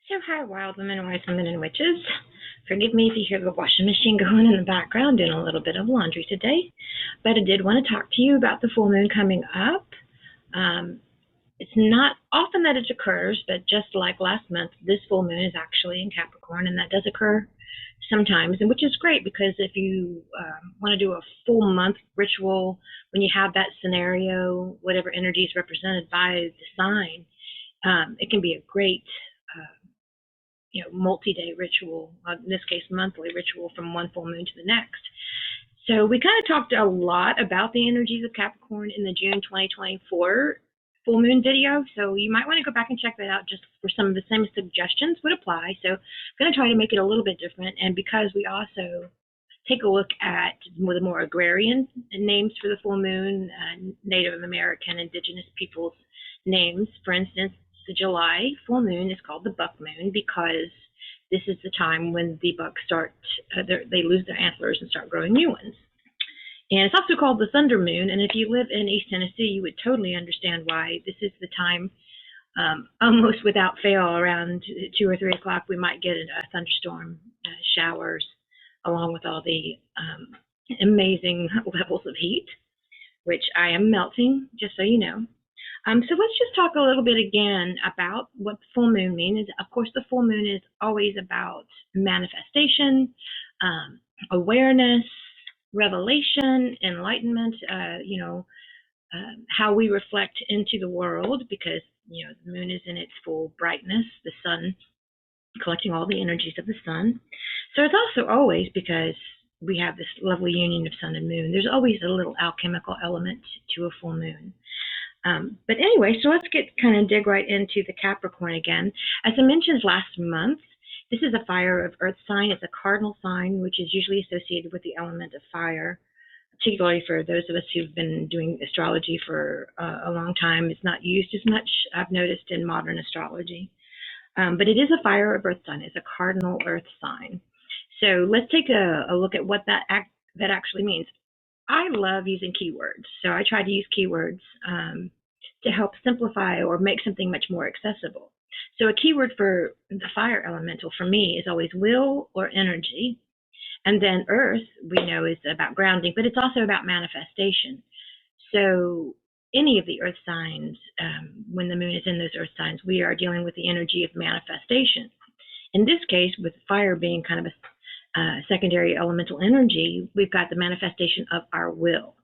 So hi, wild women, wise women, and witches. Forgive me if you hear the washing machine going in the background, doing a little bit of laundry today. But I did want to talk to you about the full moon coming up. Um, it's not often that it occurs, but just like last month, this full moon is actually in Capricorn, and that does occur sometimes, and which is great because if you want to do a full month ritual, when you have that scenario, whatever energy is represented by the sign, it can be a great multi-day ritual, in this case, monthly ritual from one full moon to the next. So we kind of talked a lot about the energies of Capricorn in the June 2024 full moon video. So you might want to go back and check that out just for some of the same suggestions would apply. So I'm going to try to make it a little bit different. And because we also take a look at the more agrarian names for the full moon, Native American, indigenous peoples names, for instance, the July full moon is called the buck moon because this is the time when the bucks start, they lose their antlers and start growing new ones. And it's also called the thunder moon. And if you live in East Tennessee, you would totally understand why this is the time, almost without fail, around 2 or 3 o'clock, we might get a thunderstorm, showers, along with all the amazing levels of heat, which I am melting, just so you know. So let's just talk a little bit again about what the full moon means. Of course, the full moon is always about manifestation, awareness, revelation, enlightenment, how we reflect into the world because, the moon is in its full brightness, the sun collecting all the energies of the sun. So it's also always because we have this lovely union of sun and moon. There's always a little alchemical element to a full moon. But anyway, so let's dig right into the Capricorn again. As I mentioned last month, this is a fire of earth sign. It's a cardinal sign, which is usually associated with the element of fire, particularly for those of us who've been doing astrology for a long time. It's not used as much, I've noticed, in modern astrology. But it is a fire of earth sign. It's a cardinal earth sign. So let's take a look at what that actually means. I love using keywords, so I try to use keywords to help simplify or make something much more accessible. So a keyword for the fire elemental for me is always will or energy. And then earth, we know, is about grounding, but it's also about manifestation. So any of the earth signs, when the moon is in those earth signs, we are dealing with the energy of manifestation. In this case, with fire being kind of a secondary elemental energy, we've got the manifestation of our will.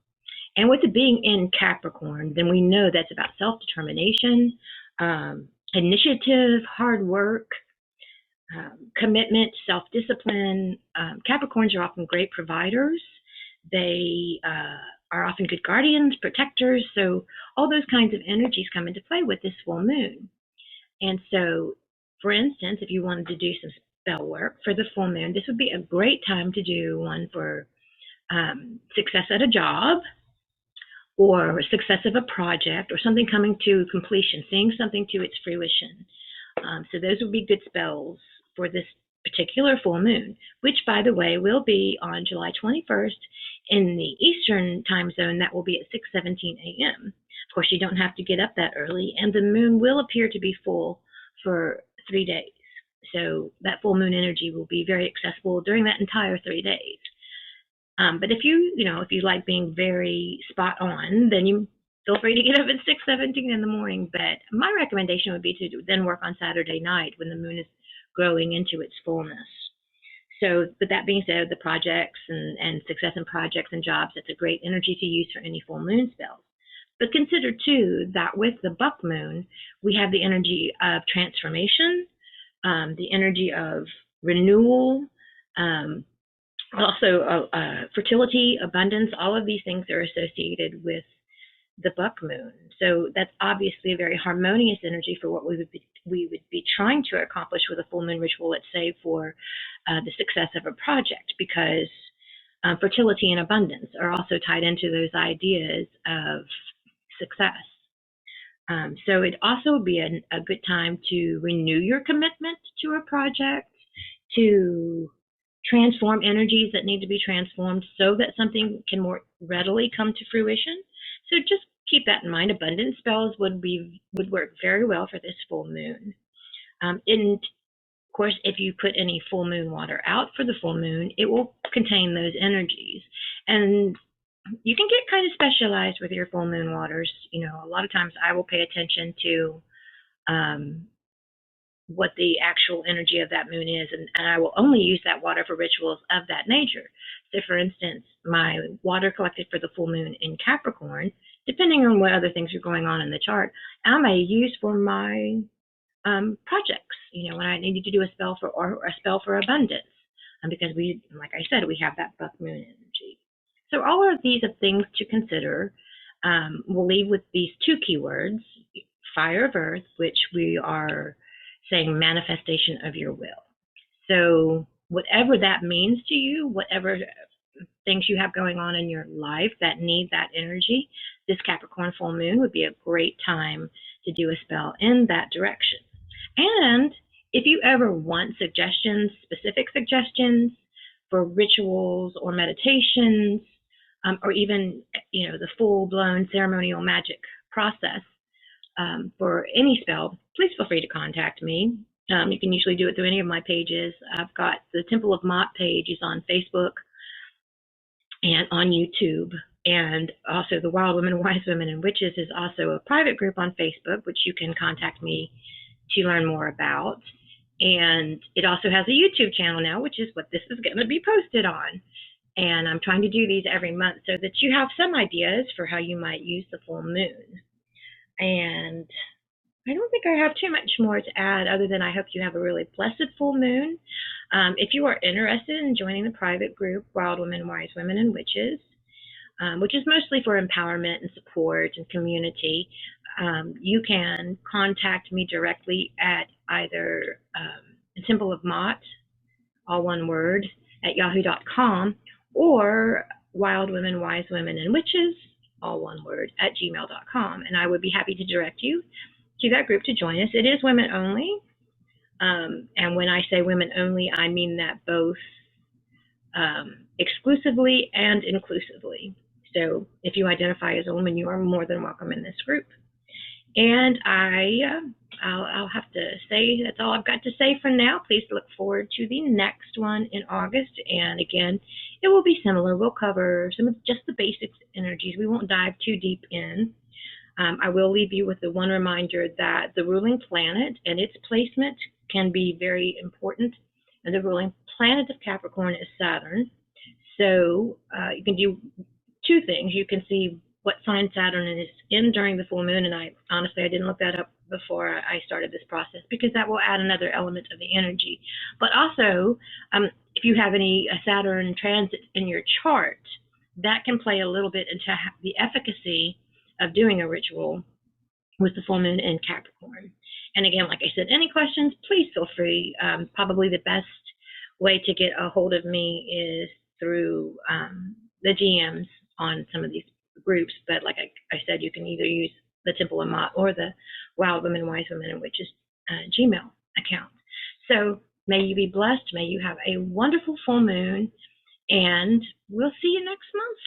And with it being in Capricorn, then we know that's about self-determination, initiative, hard work, commitment, self-discipline. Capricorns are often great providers. They are often good guardians, protectors. So all those kinds of energies come into play with this full moon. And so, for instance, if you wanted to do some spell work for the full moon, this would be a great time to do one for success at a job or success of a project or something coming to completion, seeing something to its fruition. So those would be good spells for this particular full moon, which, by the way, will be on July 21st in the Eastern time zone. That will be at 6:17 a.m. Of course, you don't have to get up that early, and the moon will appear to be full for 3 days. So that full moon energy will be very accessible during that entire 3 days. But if you like being very spot on, then you feel free to get up at 6:17 in the morning. But my recommendation would be to then work on Saturday night when the moon is growing into its fullness. So, but that being said, the projects and success in projects and jobs, it's a great energy to use for any full moon spells. But consider, too, that with the buck moon, we have the energy of transformation, the energy of renewal, also fertility, abundance. All of these things are associated with the buck moon. So that's obviously a very harmonious energy for what we would be trying to accomplish with a full moon ritual, let's say, for the success of a project, because fertility and abundance are also tied into those ideas of success. So it also would be a good time to renew your commitment to a project, to transform energies that need to be transformed so that something can more readily come to fruition. So just keep that in mind. Abundance spells would work very well for this full moon. In course, if you put any full moon water out for the full moon, it will contain those energies. And you can get kind of specialized with your full moon waters. You know, a lot of times I will pay attention to what the actual energy of that moon is, and I will only use that water for rituals of that nature. So, for instance, my water collected for the full moon in Capricorn, depending on what other things are going on in the chart, I may use for my projects. You know, when I need to do a spell for abundance, because we, like I said, we have that buck moon energy. So all of these are things to consider. We'll leave with these two keywords: fire of earth, which we are saying manifestation of your will. So whatever that means to you, whatever things you have going on in your life that need that energy, this Capricorn full moon would be a great time to do a spell in that direction. And if you ever want suggestions, specific suggestions for rituals or meditations, or even, you know, the full-blown ceremonial magic process for any spell, please feel free to contact me. You can usually do it through any of my pages. I've got the Temple of Mott page is on Facebook and on YouTube, and also the WildWomen, WiseWomen, and Witches is also a private group on Facebook, which you can contact me to learn more about. And it also has a YouTube channel now, which is what this is going to be posted on. And I'm trying to do these every month so that you have some ideas for how you might use the full moon. And I don't think I have too much more to add other than I hope you have a really blessed full moon. If you are interested in joining the private group, WildWomen, WiseWomen, and Witches, which is mostly for empowerment and support and community, you can contact me directly at either Temple of Mott, all one word, at yahoo.com, or WildWomen, WiseWomen, and Witches, all one word, at gmail.com. And I would be happy to direct you to that group to join us. It is women only. And when I say women only, I mean that both exclusively and inclusively. So if you identify as a woman, you are more than welcome in this group. And I'll have to say that's all I've got to say for now. Please look forward to the next one in August. And again, it will be similar. We'll cover some of just the basics energies. We won't dive too deep in. I will leave you with the one reminder that the ruling planet and its placement can be very important. And the ruling planet of Capricorn is Saturn. So you can do two things. You can see what sign Saturn is in during the full moon. And I didn't look that up before I started this process because that will add another element of the energy. But also, if you have any Saturn transit in your chart, that can play a little bit into the efficacy of doing a ritual with the full moon in Capricorn. And again, like I said, any questions, please feel free. Probably the best way to get a hold of me is through the DMs on some of these groups. But like I said, you can either use the Temple of Mott or the WildWomen, WiseWomen, and Witches Gmail account. So may you be blessed. May you have a wonderful full moon. And we'll see you next month.